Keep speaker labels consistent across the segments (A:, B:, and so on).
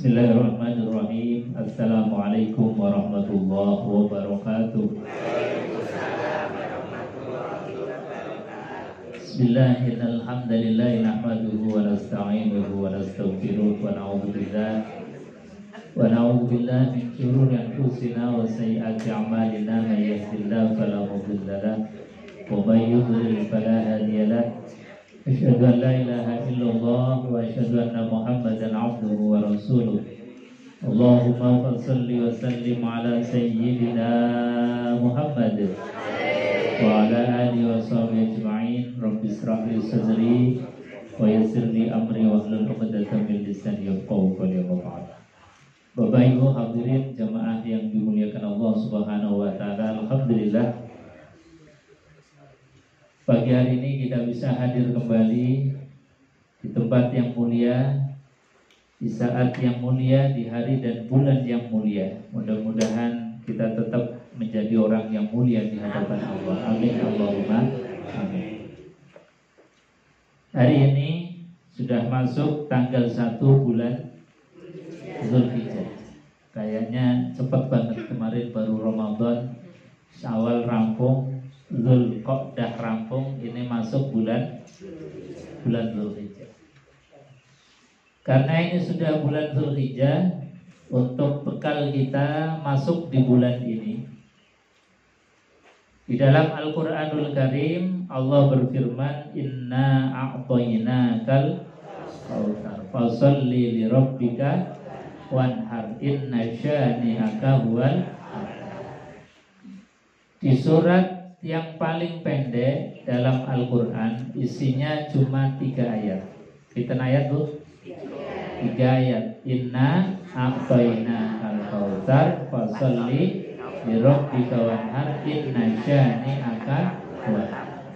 A: Bismillahirrahmanirrahim. Assalamualaikum warahmatullahi wabarakatuh. Bismillahirrahmanirrahim. Nahmaduhu wa nasta'inuhu wa nastaghfiruh wa na'udzu billahi min shururi anfusina wa sayyiati a'malina. May yahdihillahu fala mudilla lahu wa may yudlil fala hadiya lahu. Asyhadu an la ilaha illallah wa asyhadu anna Muhammadan abduhu wa rasuluh. Allahumma shalli wa sallim ala sayyidina Muhammad wa ala alihi wa sahbihi ajma'in. Rabbi ishrah li sadri wa yassir li amri wa hlul 'uqdatam min lisani yafqahu qawli. Bapak Ibu hadirin jamaah yang dimuliakan Allah Subhanahu wa taala, alhamdulillah pagi hari ini kita bisa hadir kembali di tempat yang mulia, di saat yang mulia, di hari dan bulan yang mulia. Mudah-mudahan kita tetap menjadi orang yang mulia di hadapan Allah. Amin Allahumma amin. Hari ini sudah masuk tanggal 1 bulan Zulhijjah. Kayaknya cepat banget, kemarin baru Ramadan, Syawal rampung, Zulqa'dah rampung, ini masuk bulan Zulhijjah. Karena ini sudah bulan Zulhijjah, untuk bekal kita masuk di bulan ini, di dalam Al-Quranul Karim Allah berfirman, Inna a'tainakal kautsar fasholli li rabbika wanhar inna syani'aka huwal abtar. Di surat yang paling pendek dalam Al-Quran, isinya cuma 3 ayat. Kita ayat Bu? 3 ayat. Inna a'tainakal kautsar fasholli li rabbika wanhar inna syani'aka huwal abtar.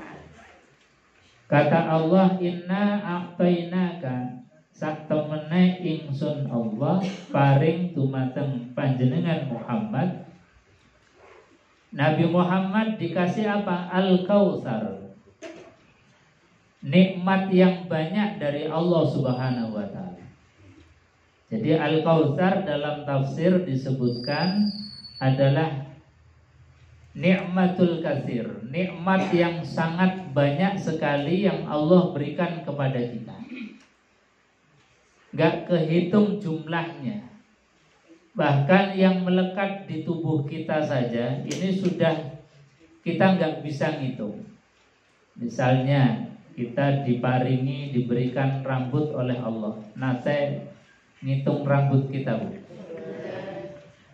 A: Kata Allah, Inna a'tainaka, sak temene ingsun Allah paring dumateng panjenengan Muhammad. Nabi Muhammad dikasih apa? Al-Kautsar, nikmat yang banyak dari Allah Subhanahu wa ta'ala. Jadi Al-Kautsar dalam tafsir disebutkan adalah nikmatul katsir, nikmat yang sangat banyak sekali yang Allah berikan kepada kita. Gak kehitung jumlahnya. Bahkan yang melekat di tubuh kita saja, ini sudah kita nggak bisa ngitung. Misalnya kita diparingi, diberikan rambut oleh Allah. Nate ngitung rambut kita Bu.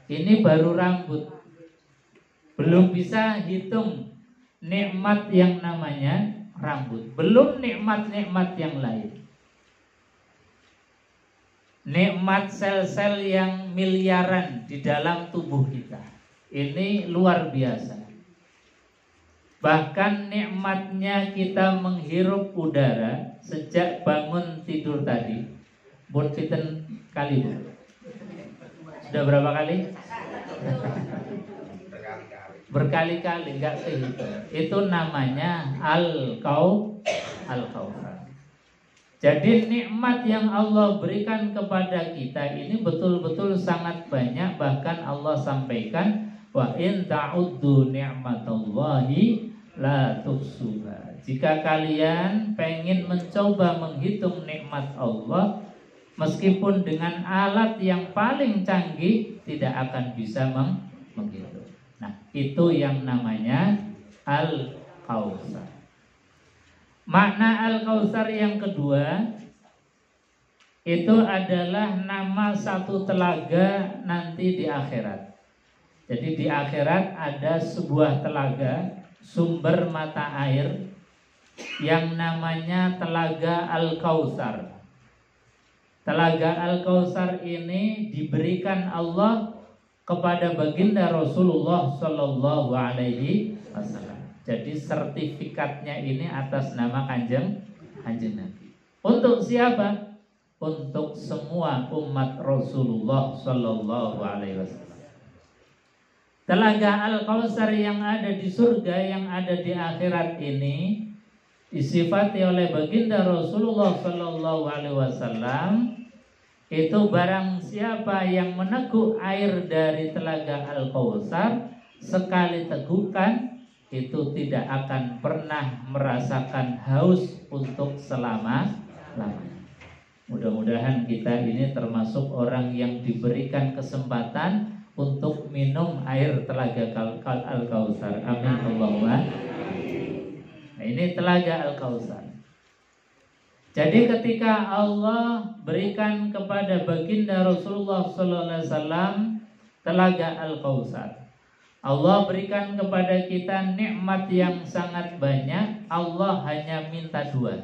A: Ini baru rambut, belum bisa hitung nikmat yang namanya rambut. Belum nikmat-nikmat yang lain. Nikmat sel-sel yang miliaran di dalam tubuh kita, ini luar biasa. Bahkan nikmatnya kita menghirup udara sejak bangun tidur tadi. Pun piten kali Bu? Sudah berapa kali? Berkali-kali, gak kehitung. Itu namanya Al-Kautsar. Jadi nikmat yang Allah berikan kepada kita ini betul-betul sangat banyak. Bahkan Allah sampaikan, wa in ta'uddu ni'matallahi la tuhsuha. Jika kalian pengen mencoba menghitung nikmat Allah, meskipun dengan alat yang paling canggih, tidak akan bisa menghitung. Nah, itu yang namanya Al-Kautsar. Makna Al-Kautsar yang kedua, itu adalah nama satu telaga nanti di akhirat. Jadi di akhirat ada sebuah telaga, sumber mata air yang namanya Telaga Al-Kautsar. Telaga Al-Kautsar ini diberikan Allah kepada baginda Rasulullah Shallallahu Alaihi Wasallam. Jadi sertifikatnya ini atas nama kanjeng Nabi. Untuk siapa? Untuk semua umat Rasulullah Shallallahu Alaihi Wasallam. Telaga Al-Kautsar yang ada di surga, yang ada di akhirat ini disifati oleh baginda Rasulullah Shallallahu Alaihi Wasallam Itu barang siapa yang meneguk air dari telaga Al-Kautsar, sekali tegukan itu tidak akan pernah merasakan haus untuk selama-lamanya. Mudah-mudahan kita ini termasuk orang yang diberikan kesempatan untuk minum air telaga Al-Kautsar. Amin Allahumma. Nah, ini telaga Al-Kautsar. Jadi ketika Allah berikan kepada baginda Rasulullah SAW telaga Al-Kautsar, Allah berikan kepada kita nikmat yang sangat banyak. Allah hanya minta dua.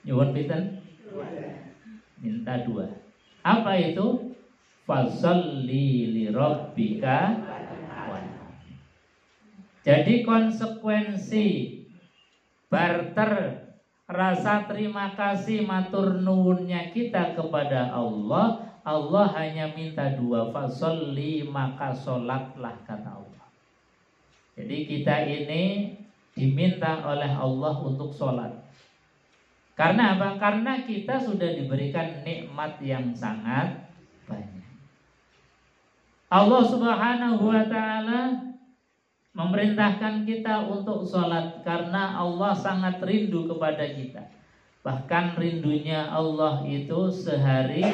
A: Nyuwun pinten? Minta dua. Apa itu? Fasholli li rabbika wanhar. Jadi konsekuensi barter rasa terima kasih matur nuwunnya kita kepada Allah, Allah hanya minta dua, fasholli, maka sholatlah, kata Allah. Jadi kita ini diminta oleh Allah untuk sholat. Karena apa? Karena kita sudah diberikan nikmat yang sangat banyak. Allah Subhanahu wa ta'ala memerintahkan kita untuk sholat karena Allah sangat rindu kepada kita. Bahkan rindunya Allah itu sehari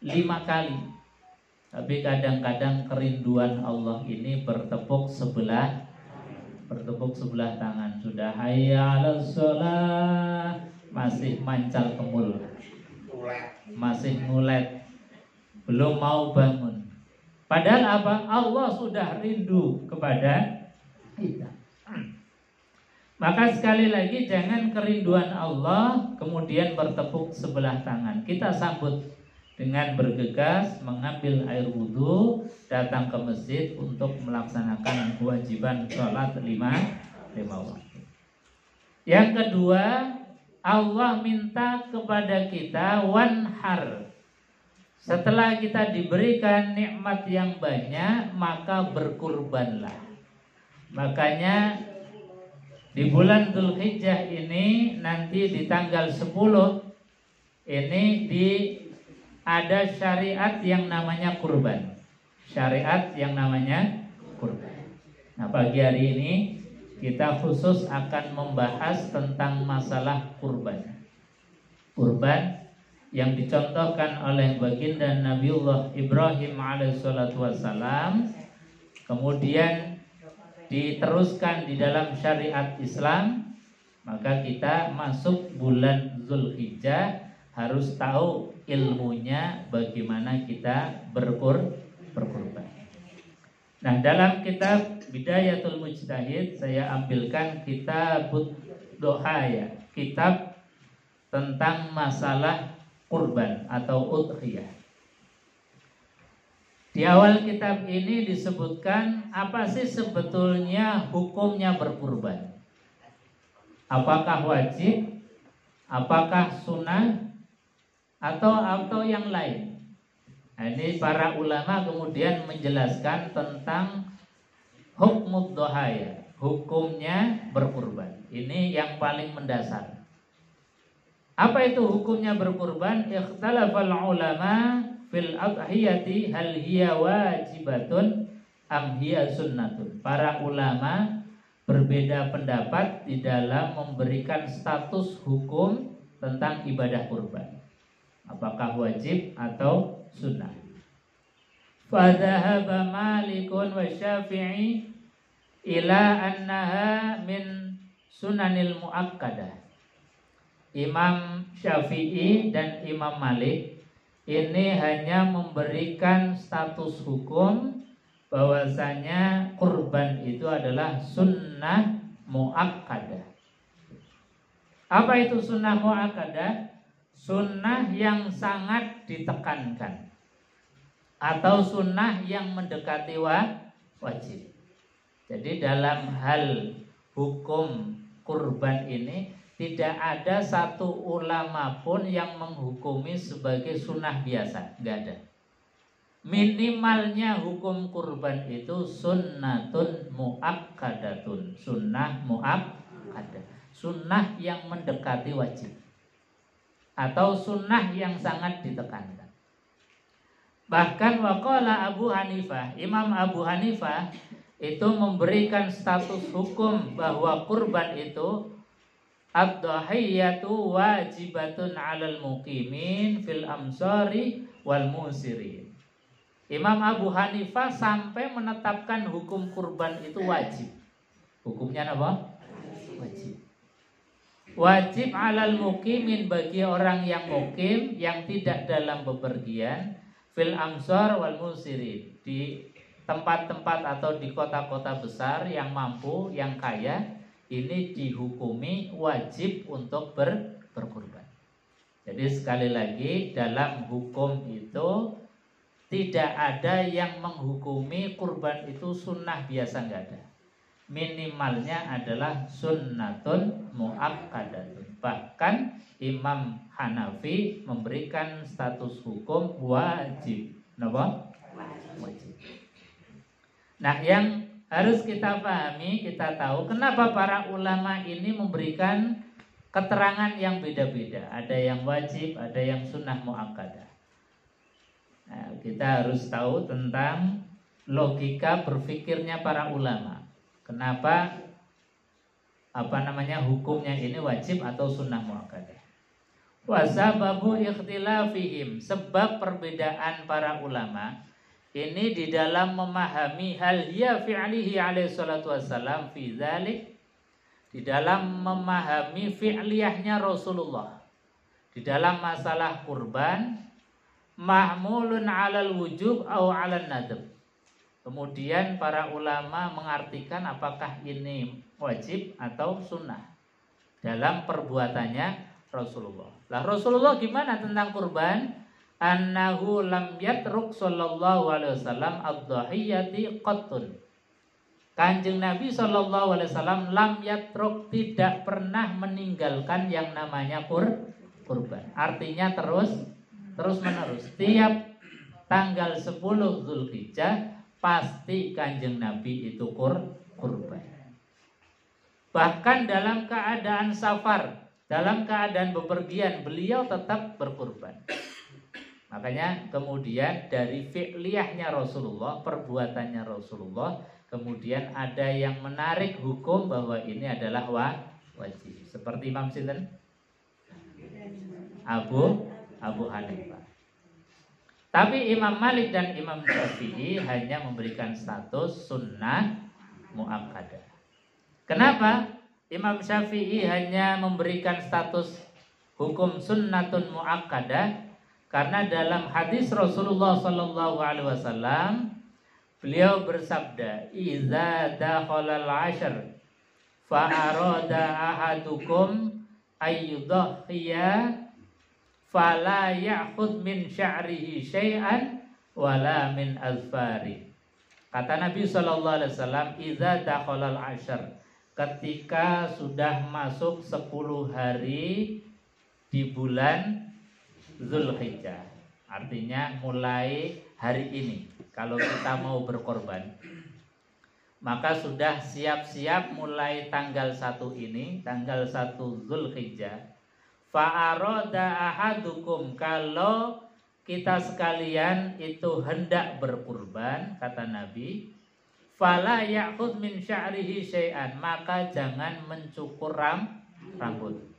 A: 5 kali. Tapi kadang-kadang kerinduan Allah ini bertepuk sebelah tangan. Sudah hayya 'alas sholat, masih mancal kemul, masih ngulet, belum mau bangun. Padahal apa? Allah sudah rindu kepada kita. Maka sekali lagi, jangan kerinduan Allah kemudian bertepuk sebelah tangan. Kita sambut dengan bergegas, mengambil air wudhu, datang ke masjid untuk melaksanakan kewajiban sholat 5 waktu. Yang kedua, Allah minta kepada kita wanhar. Setelah kita diberikan nikmat yang banyak, maka berkurbanlah. Makanya di bulan Dzulhijjah ini, nanti di tanggal 10 ini ada syariat yang namanya kurban. Syariat yang namanya kurban. Nah, pagi hari ini kita khusus akan membahas tentang masalah kurban. Kurban yang dicontohkan oleh baginda Nabiullah Ibrahim alaihissalatu wassalam, kemudian diteruskan di dalam syariat Islam. Maka kita masuk bulan Dzulhijjah harus tahu ilmunya bagaimana kita berkurban. Nah, dalam kitab Bidayatul Mujtahid saya ambilkan kitab Dohaya, kitab tentang masalah kurban atau udhiyah. Di awal kitab ini disebutkan apa sih sebetulnya hukumnya berkurban. Apakah wajib, apakah sunnah, atau yang lain. Nah, ini para ulama kemudian menjelaskan tentang hukmud dohaya, hukumnya berkurban. Ini yang paling mendasar. Apa itu hukumnya berkurban? Ikhtalafal ulama fil adhiyati hal hiya wajibatun am hiya sunnatun. Para ulama berbeda pendapat di dalam memberikan status hukum tentang ibadah kurban. Apakah wajib atau sunnah? Fadhahaba Malikun wa Syafi'i ila annaha min sunanil muakkadah. Imam Syafi'i dan Imam Malik ini hanya memberikan status hukum bahwasanya kurban itu adalah sunnah muakkadah. Apa itu sunnah muakkadah? Sunnah yang sangat ditekankan atau sunnah yang mendekati wajib. Jadi dalam hal hukum kurban ini tidak ada satu ulama pun yang menghukumi sebagai sunnah biasa, nggak ada. Minimalnya hukum kurban itu sunnatun muakkadatun, sunnah muakkadah, sunnah yang mendekati wajib atau sunnah yang sangat ditekankan. Bahkan waqala Abu Hanifah, Imam Abu Hanifah itu memberikan status hukum bahwa kurban itu ad-dhahiyatu wajibatun 'alal muqimin fil amsari wal musirin. Imam Abu Hanifah sampai menetapkan hukum kurban itu wajib. Hukumnya apa? Wajib. Wajib 'alal muqimin bagi orang yang mukim yang tidak dalam bepergian fil amsar wal musirin, di tempat-tempat atau di kota-kota besar yang mampu, yang kaya, ini dihukumi wajib untuk berkurban. Jadi sekali lagi dalam hukum itu tidak ada yang menghukumi kurban itu sunnah biasa, nggak ada. Minimalnya adalah sunnatun muakkadatun. Bahkan Imam Hanafi memberikan status hukum wajib. Kenapa? Wajib. Nah, yang harus kita pahami, kita tahu kenapa para ulama ini memberikan keterangan yang beda-beda. Ada yang wajib, ada yang sunnah muakkadah. Nah, kita harus tahu tentang logika berpikirnya para ulama. Kenapa hukumnya ini wajib atau sunnah muakkadah? Wasababu ikhtilafihim, sebab perbedaan para ulama ini di dalam memahami hal ya fi'lihi alaihi salatu wassalam fi dzalik, di dalam memahami fi'liyahnya Rasulullah di dalam masalah kurban, mahmulun 'alal wujub au 'alan nadab. Kemudian para ulama mengartikan apakah ini wajib atau sunnah dalam perbuatannya Rasulullah. Lah Rasulullah gimana tentang kurban? Annahu lam yatruk sallallahu alaihi wasallam ad-dhahiyati qattun. Kanjeng Nabi sallallahu alaihi wasallam lam yatruk, tidak pernah meninggalkan yang namanya kurban. Artinya terus menerus. Tiap tanggal 10 Zulhijjah pasti Kanjeng Nabi itu kurban. Bahkan dalam keadaan safar, dalam keadaan bepergian, beliau tetap berkurban. Makanya kemudian dari fi'liyahnya Rasulullah, perbuatannya Rasulullah, kemudian ada yang menarik hukum bahwa ini adalah wajib. Seperti Imam Sinten? Abu Hanifah. Tapi Imam Malik dan Imam Syafi'i hanya memberikan status sunnah muakkadah. Kenapa? Imam Syafi'i hanya memberikan status hukum sunnatun muakkadah karena dalam hadis Rasulullah sallallahu alaihi wasallam beliau bersabda, "Idza dakhalal 'ashr fa arada ahadukum ayyudhiya fala ya'khudh min sya'rihi syai'an wala min azfari." Kata Nabi sallallahu alaihi wasallam, "Idza dakhalal 'ashr", ketika sudah masuk 10 hari di bulan Zulhijjah, artinya mulai hari ini kalau kita mau berkorban, maka sudah siap-siap mulai tanggal 1 ini, tanggal 1 Zulhijjah. Fa'aroda ahadukum, kalau kita sekalian itu hendak berkurban, kata Nabi, fala ya'khudh min sya'rihi syai'an, maka jangan mencukur rambut.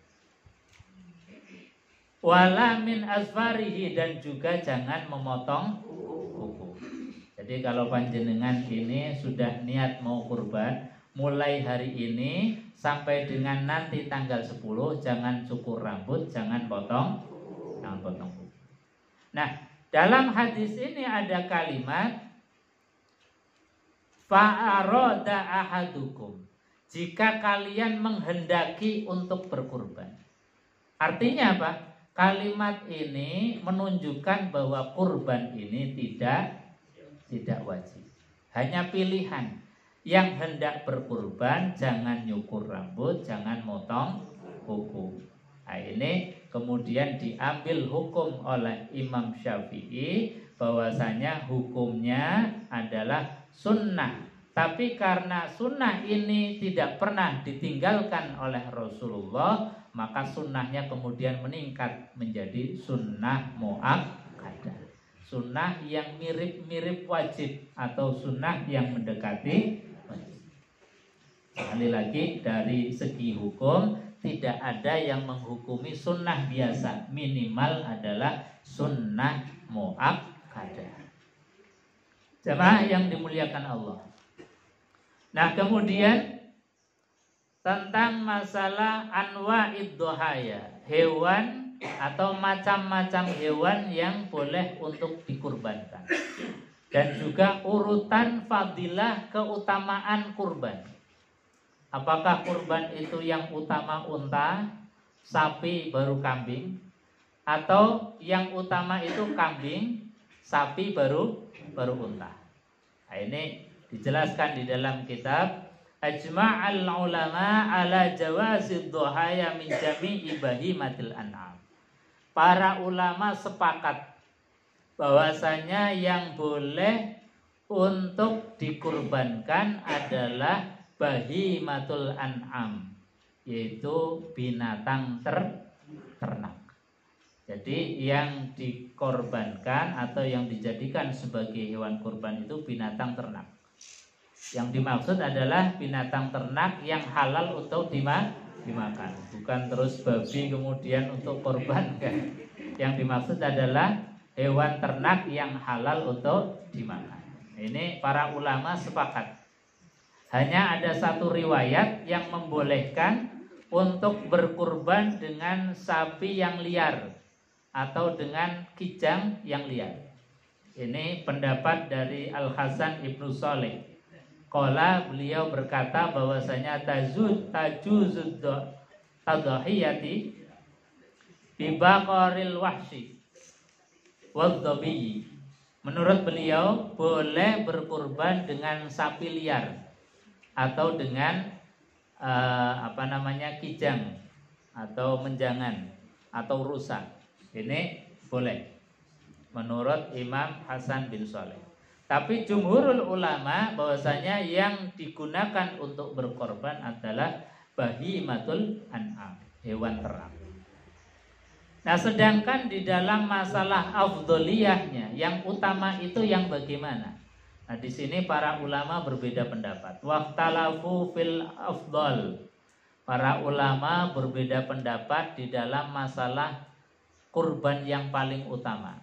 A: Wala min asfarihi, dan juga jangan memotong kuku. Jadi kalau panjenengan ini sudah niat mau kurban, mulai hari ini sampai dengan nanti tanggal 10 jangan cukur rambut, jangan potong kuku. Nah, dalam hadis ini ada kalimat fa'aroda ahadukum, jika kalian menghendaki untuk berkurban. Artinya apa? Kalimat ini menunjukkan bahwa kurban ini tidak wajib, hanya pilihan. Yang hendak berkurban jangan nyukur rambut, jangan motong kuku. Nah, ini kemudian diambil hukum oleh Imam Syafi'i bahwasanya hukumnya adalah sunnah. Tapi karena sunnah ini tidak pernah ditinggalkan oleh Rasulullah, maka sunnahnya kemudian meningkat menjadi sunnah muakkadah. sunnah yang mirip-mirip wajib atau sunnah yang mendekati wajib. Sekali lagi dari segi hukum tidak ada yang menghukumi sunnah biasa, minimal adalah sunnah muakkadah. Jamaah yang dimuliakan Allah. Nah, kemudian tentang masalah anwa'id dohaya, hewan atau macam-macam hewan yang boleh untuk dikurbankan, dan juga urutan fadilah keutamaan kurban. Apakah kurban itu yang utama unta, sapi baru kambing, atau yang utama itu kambing, sapi baru unta. Nah, ini dijelaskan di dalam kitab Ajma'al ulama ala jawazid dohaya min jami'i bahimatil an'am. Para ulama sepakat bahwasanya yang boleh untuk dikurbankan adalah bahimatul an'am, yaitu binatang ternak. Jadi yang dikorbankan atau yang dijadikan sebagai hewan kurban itu binatang ternak. Yang dimaksud adalah binatang ternak yang halal untuk dimakan, bukan terus babi kemudian untuk korban kan. Yang dimaksud adalah hewan ternak yang halal untuk dimakan. Ini para ulama sepakat. Hanya ada satu riwayat yang membolehkan untuk berkurban dengan sapi yang liar atau dengan kijang yang liar. Ini pendapat dari Al-Hasan Ibnu Shalih. Qala, beliau berkata bahwasanya tajuzud tadhiyati bi baqaril wahsy wadh-dhabi. Menurut beliau boleh berkurban dengan sapi liar atau dengan kijang atau menjangan atau rusa. Ini boleh menurut Imam Hasan bin Shalih. Tapi jumhurul ulama bahwasanya yang digunakan untuk berkorban adalah bahimatul an'am, hewan ternak. Nah, sedangkan di dalam masalah afdholiyahnya, yang utama itu yang bagaimana? Nah, di sini para ulama berbeda pendapat. Waqtalafu fil afdhal. Para ulama berbeda pendapat di dalam masalah kurban yang paling utama.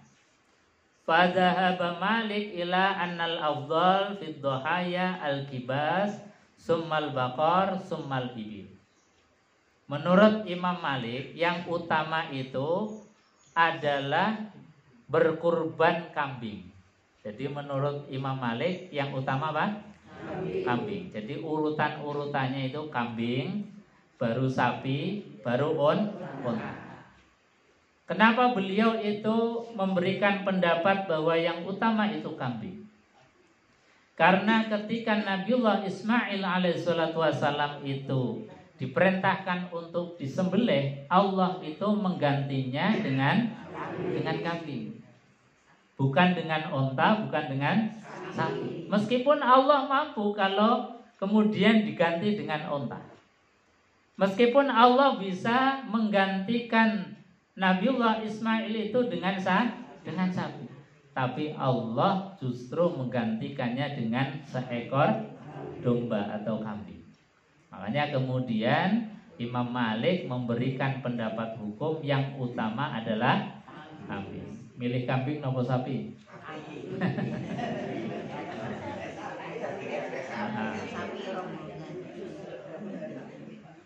A: Fadhahaba Malik ila annal afdhal fid dhahaya al-kibas summal baqar summal ibil. Menurut Imam Malik, yang utama itu adalah berkurban kambing. Jadi menurut Imam Malik yang utama apa? Kambing. Jadi urutan-urutannya itu kambing, baru sapi, baru unta. Kenapa beliau itu memberikan pendapat bahwa yang utama itu kambing? Karena ketika Nabiullah Ismail alaihissalatu wassalam itu diperintahkan untuk disembelih, Allah itu menggantinya dengan kambing. Bukan dengan unta, bukan dengan sapi. Meskipun Allah mampu kalau kemudian diganti dengan unta. Meskipun Allah bisa menggantikan Nabiullah Ismail itu dengan sapi. Tapi Allah justru menggantikannya dengan seekor domba atau kambing. Makanya kemudian Imam Malik memberikan pendapat hukum yang utama adalah kambing. Milih kambing nopo sapi?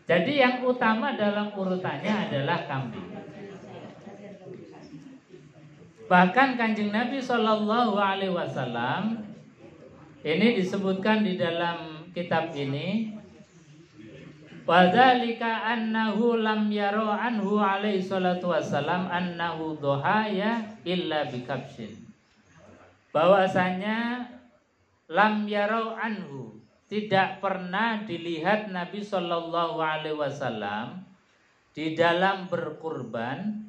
A: Jadi yang utama dalam urutannya adalah kambing. Bahkan Kanjeng Nabi SAW ini disebutkan di dalam kitab ini, wadzalika annahu lam yaro anhu alaihi salatu wassalam annahu dohaya illa bikabshin. Bahwasanya lam yaro anhu, tidak pernah dilihat Nabi sallallahu alaihi wasallam di dalam berkurban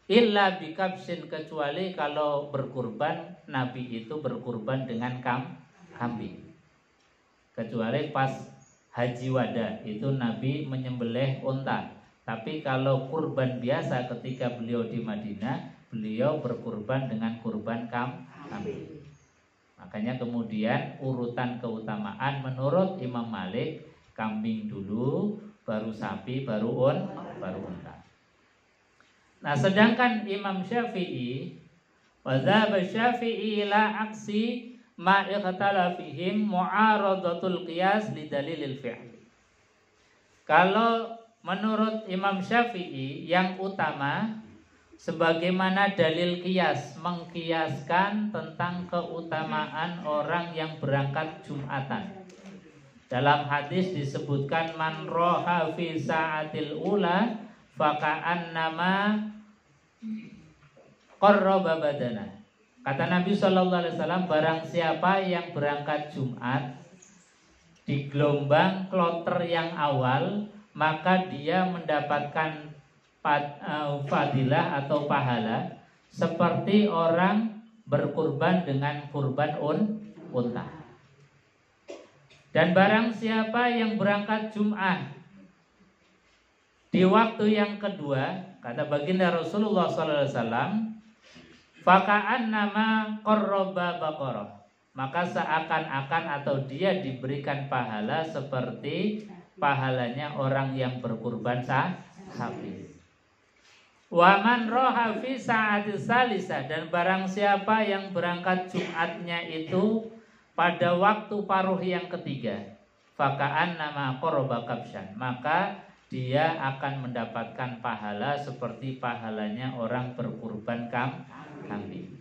A: illa bikabshin, kecuali kalau berkurban Nabi itu berkurban dengan kambing. Kecuali pas Haji Wada itu Nabi menyembelih unta. Tapi kalau kurban biasa ketika beliau di Madinah, beliau berkurban dengan kurban kambing. Makanya kemudian urutan keutamaan menurut Imam Malik, kambing dulu, baru sapi, baru unta. Nah, sedangkan Imam Syafi'i, wadzhab Syafi'i ila aksi ma ikhtala fihim mu'aradatul qiyas li dalilil fi'l. Kalau menurut Imam Syafi'i yang utama sebagaimana dalil qiyas, mengkiaskan tentang keutamaan orang yang berangkat Jumatan. Dalam hadis disebutkan man roha fi sa'atil ula faka'annama qarraba badana. Kata Nabi SAW, barang siapa yang berangkat Jumat di gelombang kloter yang awal, maka dia mendapatkan fadilah atau pahala seperti orang berkurban dengan kurban unta. Dan barang siapa yang berangkat Jumat di waktu yang kedua, kata baginda Rasulullah SAW, faka'an nama qarraba baqarah, maka seakan-akan atau dia diberikan pahala seperti pahalanya orang yang berkurban sapi. Wa man roha fi sa'atis salisa, dan barang siapa yang berangkat Jumatnya itu pada waktu paruh yang ketiga, faka'an nama qarraba kabshan, maka dia akan mendapatkan pahala seperti pahalanya orang berkurban kambing.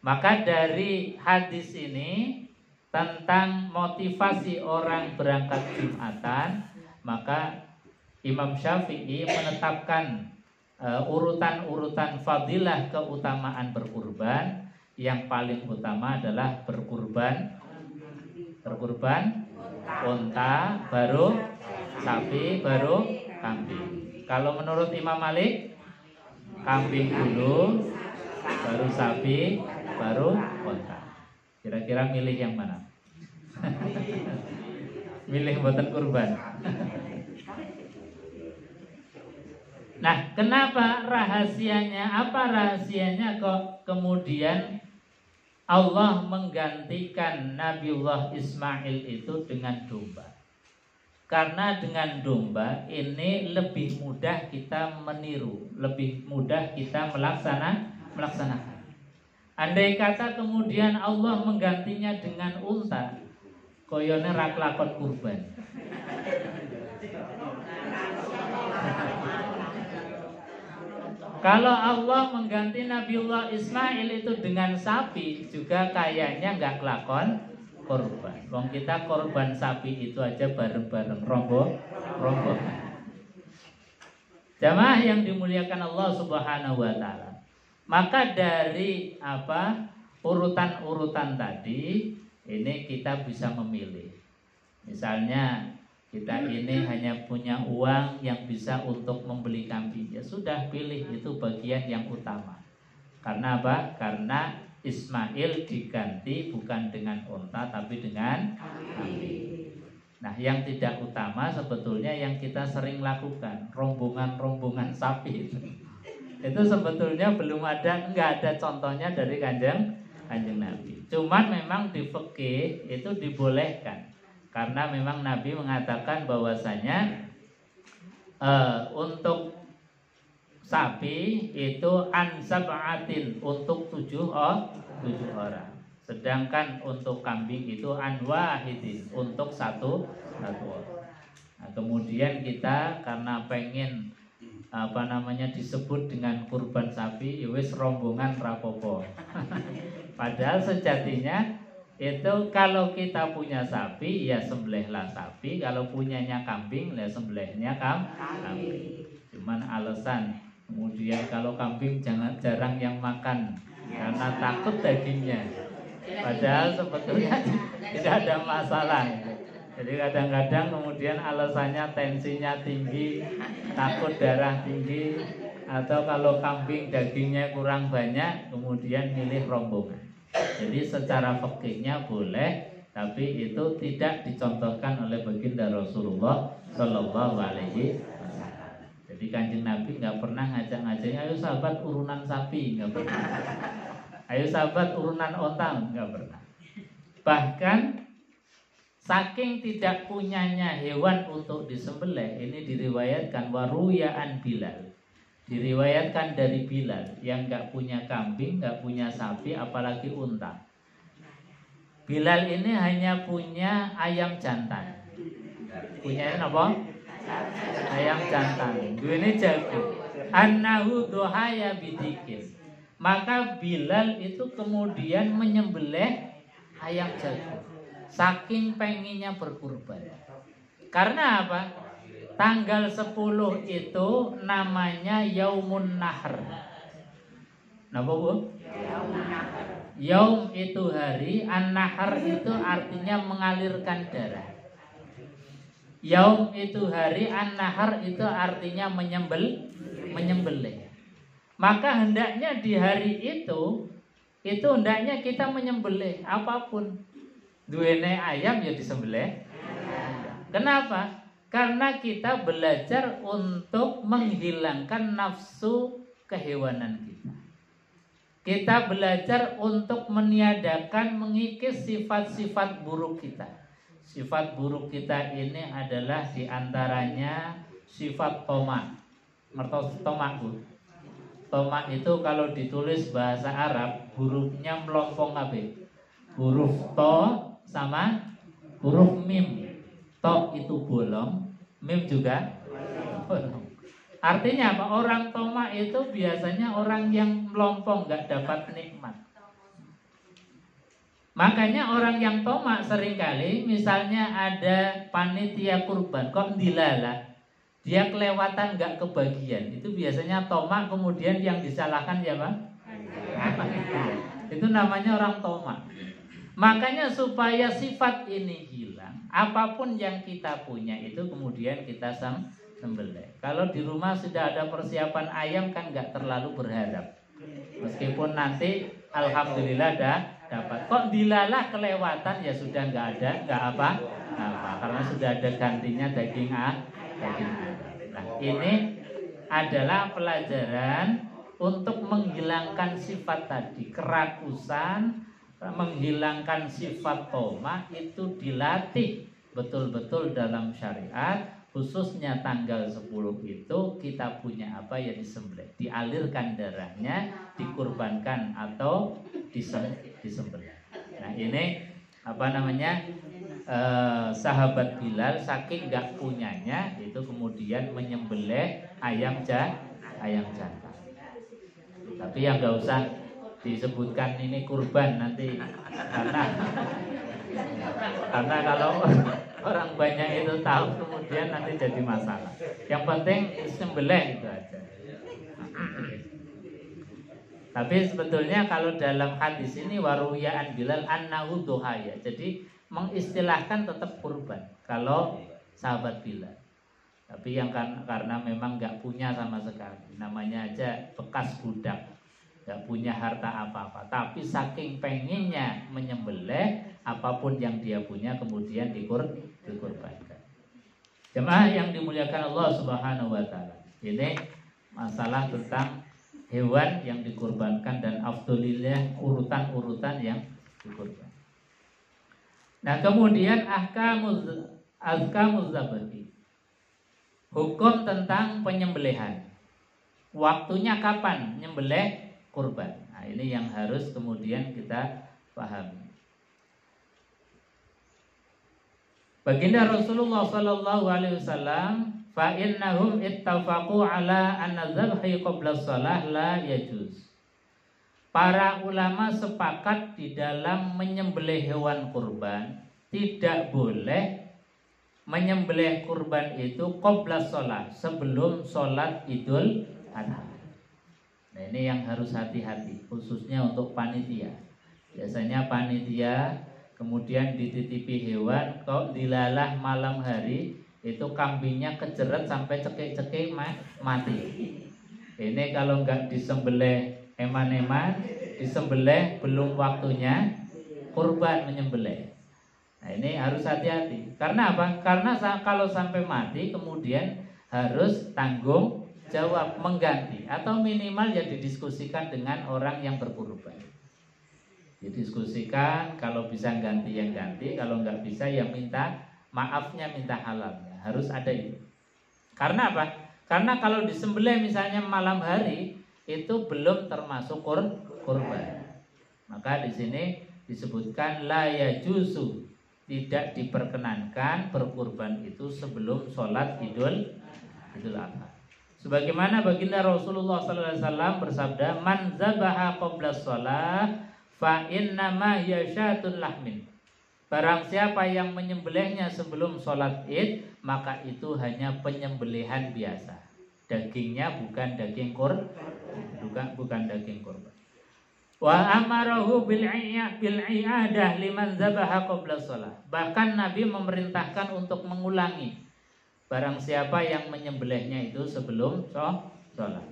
A: Maka dari hadis ini tentang motivasi orang berangkat Jumatan, maka Imam Syafi'i menetapkan urutan-urutan fadilah keutamaan berkurban. Yang paling utama adalah berkurban unta, baru sapi, baru kambing. Kalau menurut Imam Malik, kambing dulu, baru sapi, baru unta. Kira-kira milih yang mana? Milih mboten kurban. Nah, kenapa rahasianya? Apa rahasianya kok kemudian Allah menggantikan Nabiullah Ismail itu dengan domba? Karena dengan domba ini lebih mudah kita meniru, lebih mudah kita melaksanakan. Andai kata kemudian Allah menggantinya dengan unta, koyone rak lakon kurban. Kalau Allah mengganti Nabiullah Ismail itu dengan sapi, juga kayaknya nggak kelakon korban. Wong kita korban sapi itu aja bareng-bareng rombongan. Jamaah yang dimuliakan Allah Subhanahu wa taala. Maka dari urutan-urutan tadi ini kita bisa memilih. Misalnya kita ini hanya punya uang yang bisa untuk membeli kambing, ya sudah pilih itu bagian yang utama. Karena apa? Karena Ismail diganti bukan dengan unta tapi dengan kambing. Nah, yang tidak utama sebetulnya yang kita sering lakukan, rombongan sapi itu. Itu sebetulnya nggak ada contohnya dari kanjeng Nabi. Cuman memang di fikih itu dibolehkan. Karena memang Nabi mengatakan bahwasanya untuk sapi itu ansab'atin, untuk 7 orang. Sedangkan untuk kambing itu anwahidin, untuk satu orang. Nah, kemudian kita karena pengen disebut dengan kurban sapi, wis rombongan rapopo. Padahal sejatinya itu kalau kita punya sapi ya sembelihlah sapi, kalau punyanya kambing ya sembelihnya kambing. Cuman alasan kemudian kalau kambing jarang yang makan karena takut dagingnya. Padahal sebetulnya tidak ada masalah. Jadi kadang-kadang kemudian alasannya tensinya tinggi, takut darah tinggi, atau kalau kambing dagingnya kurang banyak kemudian milih rombongan. Jadi secara fikihnya boleh, tapi itu tidak dicontohkan oleh baginda Rasulullah Shallallahu Alaihi Wasallam. Jadi Kanjeng Nabi nggak pernah ngajak-ngajakin, ayo sahabat urunan sapi, nggak pernah. Ayo sahabat urunan onta, nggak pernah. Bahkan saking tidak punyanya hewan untuk disembelih, ini diriwayatkan waruyaan Bilal. Diriwayatkan dari Bilal yang nggak punya kambing, nggak punya sapi, apalagi unta. Bilal ini hanya punya ayam jantan. Punya apa? Ayam jantan. Ini jago. Annahu dohaya bidikin. Maka Bilal itu kemudian menyembelih ayam jago. Saking pengennya berkurban. Karena apa? Tanggal 10 itu namanya Yaumun Nahr. Napa Bu? Yaum itu hari, An-Nahr itu artinya mengalirkan darah. Yaum itu hari, An-Nahr itu artinya menyembelih. Maka hendaknya di hari itu hendaknya kita menyembelih apapun. Duwene ayam ya disembelih. Kenapa? Karena kita belajar untuk menghilangkan nafsu kehewanan kita. Kita belajar untuk meniadakan, mengikis sifat-sifat buruk kita. Sifat buruk kita ini adalah diantaranya sifat tomak. Mertos tomak Bu. Tomak itu kalau ditulis bahasa Arab hurufnya melompong kabeh. Huruf to sama huruf mim. To itu bolong, mim juga bolong. Artinya apa? Orang tomak itu biasanya orang yang melompong, gak dapat nikmat. Makanya orang yang tomak seringkali, misalnya ada panitia kurban, kok dilala, dia kelewatan gak kebagian. Itu biasanya tomak, kemudian yang disalahkan siapa? Itu namanya orang tomak. Makanya supaya sifat ini hilang, apapun yang kita punya itu kemudian kita sembelih. Kalau di rumah sudah ada persiapan ayam kan nggak terlalu berharap. Meskipun nanti alhamdulillah dapat. Kok dilalah kelewatan ya sudah nggak ada, nggak apa, karena sudah ada gantinya daging daging. Nah ini adalah pelajaran untuk menghilangkan sifat tadi, kerakusan, menghilangkan sifat tomak itu dilatih betul-betul dalam syariat. Khususnya tanggal 10 itu kita punya apa ya disembelih, dialirkan darahnya, dikurbankan atau disembelih. Nah ini apa namanya sahabat Bilal saking gak punyanya itu kemudian menyembelih ayam jantan. Tapi yang gak usah disebutkan ini kurban nanti karena kalau orang banyak itu tahu kemudian nanti jadi masalah. Yang penting sembelih itu aja. Tapi sebetulnya kalau dalam hadis ini waruyaan Bilal annahu duhaya. Jadi mengistilahkan tetap kurban kalau sahabat Bilal. Tapi yang karena memang nggak punya sama sekali, namanya aja bekas budak, nggak punya harta apa-apa. Tapi saking pengennya menyembelih, apapun yang dia punya kemudian dikurbankan. Jemaah yang dimuliakan Allah Subhanahu wa taala. Ini masalah tentang hewan yang dikurbankan dan afdolillah urutan-urutan yang dikurbankan. Nah, kemudian ahkamuz zabhi. Hukum tentang penyembelihan. Waktunya kapan nyembelih kurban? Nah, ini yang harus kemudian kita pahami. Baginda Rasulullah sallallahu alaihi wasallam, fa innahum ittafaqu ala anna dzabhi qabla shalah la yajuz. Para ulama sepakat di dalam menyembelih hewan kurban tidak boleh menyembelih kurban itu qabla shalah, sebelum sholat Idul Adha. Nah, ini yang harus hati-hati khususnya untuk panitia. Biasanya panitia kemudian dititipi hewan, kok dilalah malam hari itu kambingnya kejeret sampai cekik-cekik mati. Ini kalau enggak disembelih eman-eman, disembelih belum waktunya kurban menyembelih. Nah ini harus hati-hati. Karena apa? Karena kalau sampai mati kemudian harus tanggung jawab mengganti, atau minimal ya didiskusikan dengan orang yang berkurban. Didiskusikan, kalau bisa ganti yang ganti, kalau nggak bisa ya minta maafnya, minta halalnya. Harus ada itu. Karena apa? Karena kalau disembelih misalnya malam hari itu belum termasuk kurban. Maka di sini disebutkan la yajuzu, tidak diperkenankan berkurban itu sebelum sholat Idul Adha. Sebagaimana baginda Rasulullah SAW bersabda, man zabaha qabla shalah fa inna ma yasyatun lahmin. Barang siapa yang menyembelihnya sebelum sholat Id, maka itu hanya penyembelihan biasa. Dagingnya bukan daging bukan daging kurban. Wa amarahu bil i'adah liman zabaha qabla shalah. Bahkan Nabi memerintahkan untuk mengulangi barang siapa yang menyembelihnya itu sebelum sholat.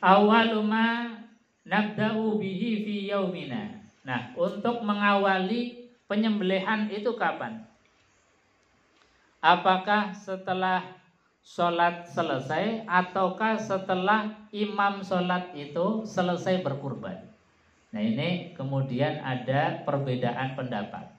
A: Awaluma nabda'u bihi fi yaumina. Nah, untuk mengawali penyembelihan itu kapan? Apakah setelah sholat selesai ataukah setelah imam sholat itu selesai berkurban? Nah, ini kemudian ada perbedaan pendapat.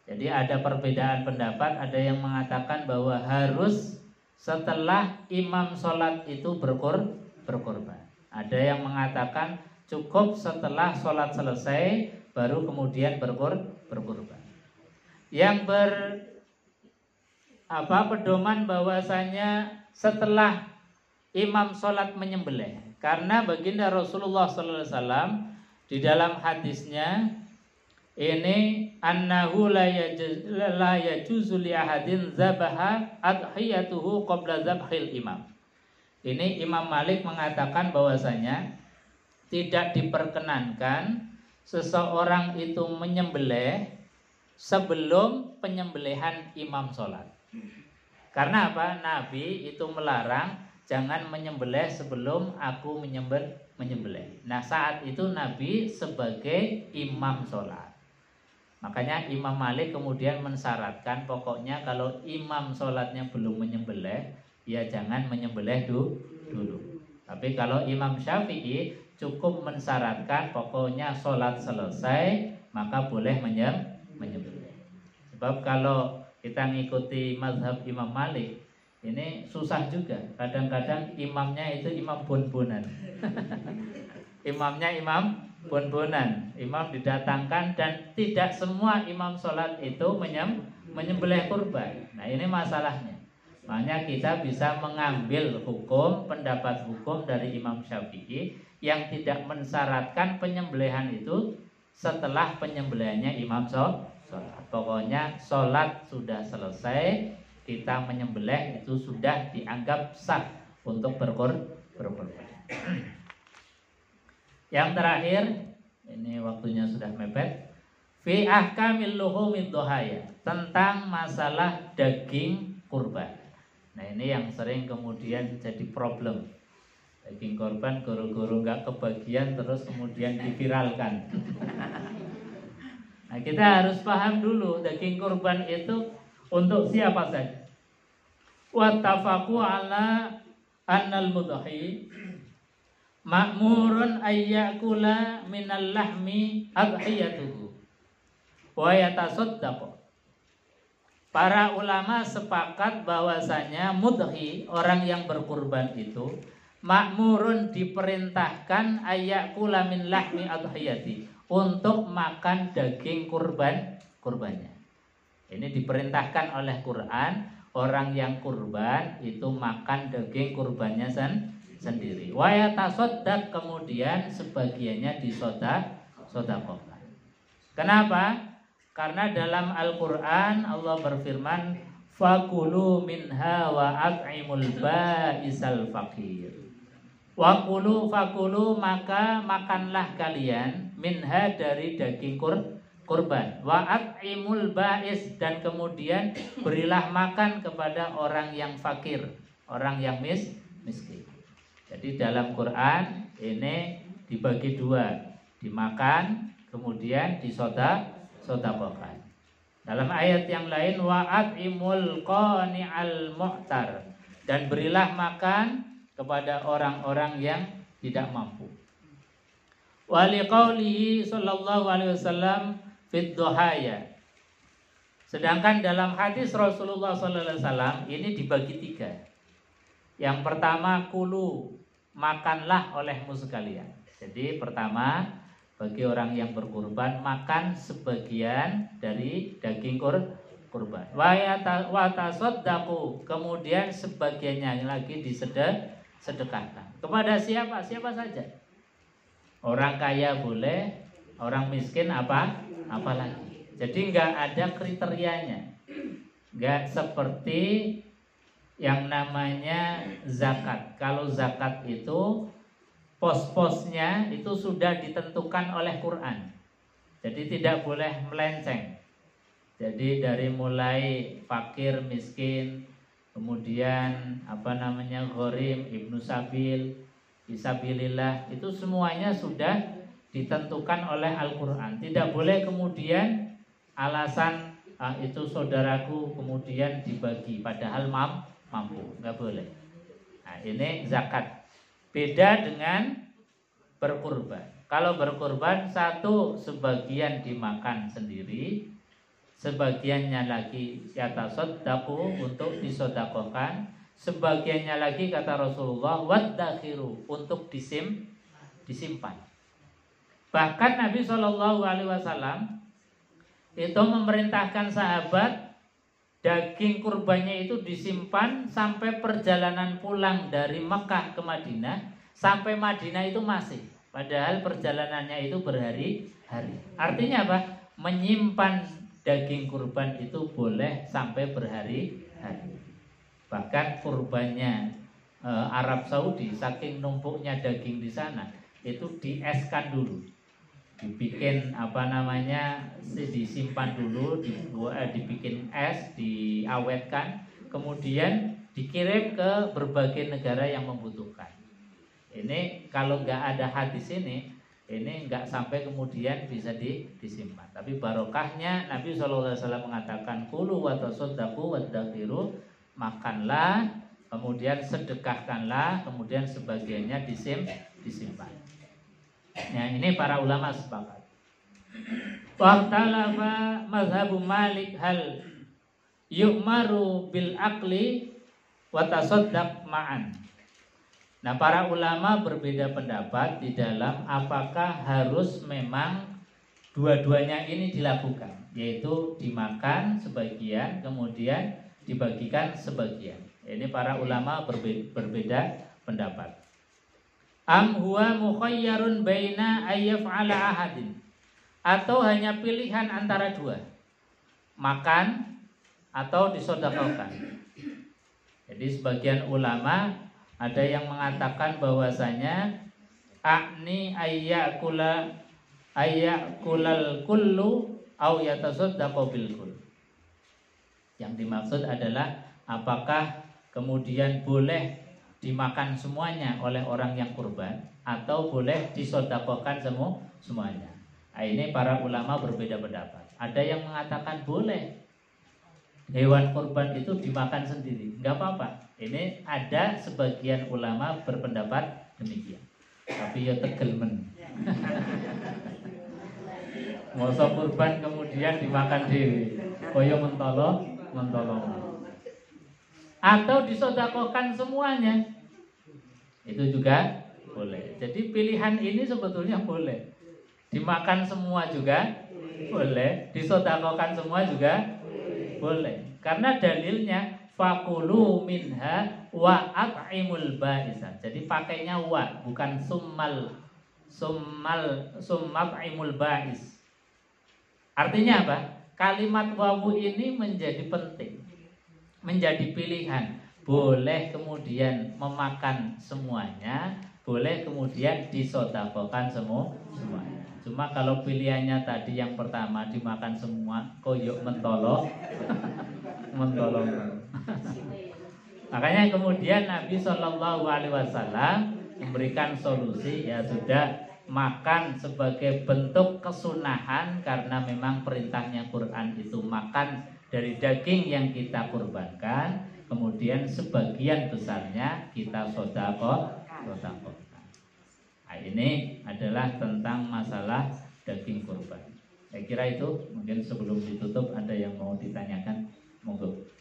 A: Jadi ada perbedaan pendapat, ada yang mengatakan bahwa harus setelah imam sholat itu berkurban. Ada yang mengatakan cukup setelah sholat selesai baru kemudian berkurban. Yang pedoman bahwasanya setelah imam sholat menyembelih, karena baginda Rasulullah SAW di dalam hadisnya ini annahu la yajuzu li ahadin zabaha adhiyatuhu qabla zabhil imam. Ini Imam Malik mengatakan bahwasanya tidak diperkenankan seseorang itu menyembelih sebelum penyembelihan imam sholat. Karena apa? Nabi itu melarang jangan menyembelih sebelum aku menyembelih. Nah, saat itu Nabi sebagai imam sholat. Makanya Imam Malik kemudian mensyaratkan pokoknya kalau imam sholatnya belum menyembelih, ya jangan menyembelih dulu. Tapi kalau Imam Syafi'i cukup mensyaratkan pokoknya sholat selesai maka boleh menyembelih. Sebab kalau kita ngikuti mazhab Imam Malik ini susah juga. Kadang-kadang imamnya itu imam bon-bonan. Imamnya imam bon-bonan. Imam didatangkan dan tidak semua imam sholat itu menyembelih kurban. Nah, ini masalahnya. Makanya kita bisa mengambil pendapat hukum dari Imam Syafi'i yang tidak mensyaratkan penyembelihan itu setelah penyembelihannya imam sholat. Pokoknya sholat sudah selesai, kita menyembelih itu sudah dianggap sah untuk berkurban. Yang terakhir, ini waktunya sudah mepet. Fi ahkamil luhumid dhuhaya, tentang masalah daging kurban. Nah, ini yang sering kemudian jadi problem. Daging kurban guru-guru nggak kebagian terus kemudian diviralkan. Nah, kita harus paham dulu daging kurban itu untuk siapa saja. Wattafaqu ala annal mudhi ma'murun ayyakula minal lahmi adhiyatuhu wa yatasaddaqu. Para ulama sepakat bahwasanya mudhi, orang yang berkurban itu ma'murun, diperintahkan ayyakula min lahmi adhiyati, untuk makan daging kurbannya. Ini diperintahkan oleh Quran, orang yang kurban itu makan daging kurbannya sendiri. Wa yatasaddaq, kemudian sebagiannya disedekahkan. Kenapa? Karena dalam Al-Qur'an Allah berfirman, fakulu minha wa at'imul ba'isal faqir. Wakulu fakulu, maka makanlah kalian minha, dari daging kurban. Wa at'imul ba'is, dan kemudian berilah makan kepada orang yang fakir, orang yang miskin. Jadi dalam Quran ini dibagi dua, dimakan kemudian disedekahkan. Dalam ayat yang lain wa at'imul qani'al mu'tar, dan berilah makan kepada orang-orang yang tidak mampu. Wa liqaulihi sallallahu alaihi wasallam fid duhaya. Sedangkan dalam hadis Rasulullah sallallahu alaihi wasallam ini dibagi 3. Yang pertama, kulu, makanlah olehmu sekalian. Jadi pertama, bagi orang yang berkurban, makan sebagian dari daging kurban. Wa tasaddaqu, kemudian sebagiannya lagi disedekahkan. Kepada siapa? Siapa saja. Orang kaya boleh, orang miskin apalagi. Jadi nggak ada kriterianya, nggak seperti yang namanya zakat. Kalau zakat itu pos-posnya itu sudah ditentukan oleh Quran, jadi tidak boleh melenceng. Jadi dari mulai fakir, miskin, kemudian ghorim, ibnu sabil, fisabilillah, itu semuanya sudah ditentukan oleh Al-Quran. Tidak boleh kemudian alasan itu saudaraku kemudian dibagi padahal mampu, nggak boleh. Nah, ini zakat. Beda dengan berkurban. Kalau berkurban, satu sebagian dimakan sendiri, sebagiannya lagi yatasaddaqu, untuk disodakohkan, sebagiannya lagi kata Rasulullah waddakhiru, untuk disimpan. Bahkan Nabi SAW itu memerintahkan sahabat daging kurbannya itu disimpan sampai perjalanan pulang dari Mekah ke Madinah. Sampai Madinah itu masih, padahal perjalanannya itu berhari-hari. Artinya apa? Menyimpan daging kurban itu boleh sampai berhari-hari. Bahkan kurbannya Arab Saudi, saking numpuknya daging di sana, itu dieskan dulu, dibikin disimpan dulu, dibikin es, diawetkan, kemudian dikirim ke berbagai negara yang membutuhkan. Ini kalau nggak ada hadis ini nggak sampai kemudian bisa disimpan. Tapi barokahnya Nabi SAW mengatakan kulu wa tasaddaqu waddakhiru, makanlah, kemudian sedekahkanlah, kemudian sebagiannya disimpan. Ya, ini para ulama sepakat. Waqtalafa mazhabu Malik hal yu'maru bil aqli wa tasaddaq ma'an. Nah, para ulama berbeda pendapat di dalam apakah harus memang dua-duanya ini dilakukan, yaitu dimakan sebagian kemudian dibagikan sebagian. Ini para ulama berbeda pendapat. Am huwa mukhayyarun baina ayyaf'ala ahadin, atau hanya pilihan antara dua, makan atau disedekahkan. Jadi sebagian ulama ada yang mengatakan bahwasanya akni ayyakulal kullu au yatasaddaqu bil kull. Yang dimaksud adalah apakah kemudian boleh dimakan semuanya oleh orang yang kurban atau boleh disedekahkan semuanya. Nah, ini para ulama berbeda pendapat. Ada yang mengatakan boleh hewan kurban itu dimakan sendiri, nggak apa-apa. Ini ada sebagian ulama berpendapat demikian. Tapi ya tegel men. Masa kurban kemudian dimakan dewi, koyo mentolo. Atau disedekahkan semuanya, itu juga boleh. Jadi pilihan ini sebetulnya boleh. Dimakan semua juga boleh, disedekahkan semua juga boleh. Karena dalilnya fakulu minha wa at'imul ba'isa. Jadi pakainya wa, bukan summal at'imul ba'is. Artinya apa? Kalimat wawu ini menjadi penting, menjadi pilihan. Boleh kemudian memakan semuanya, boleh kemudian disedekahkan semuanya. Cuma kalau pilihannya tadi yang pertama dimakan semua, koyok mentolo. Makanya kemudian Nabi SAW memberikan solusi, ya sudah, makan sebagai bentuk kesunahan, karena memang perintahnya Quran itu makan dari daging yang kita kurbankan. kemudian sebagian besarnya kita sodakohkan. Nah, ini adalah tentang masalah daging kurban. Saya kira itu, mungkin sebelum ditutup ada yang mau ditanyakan, monggo.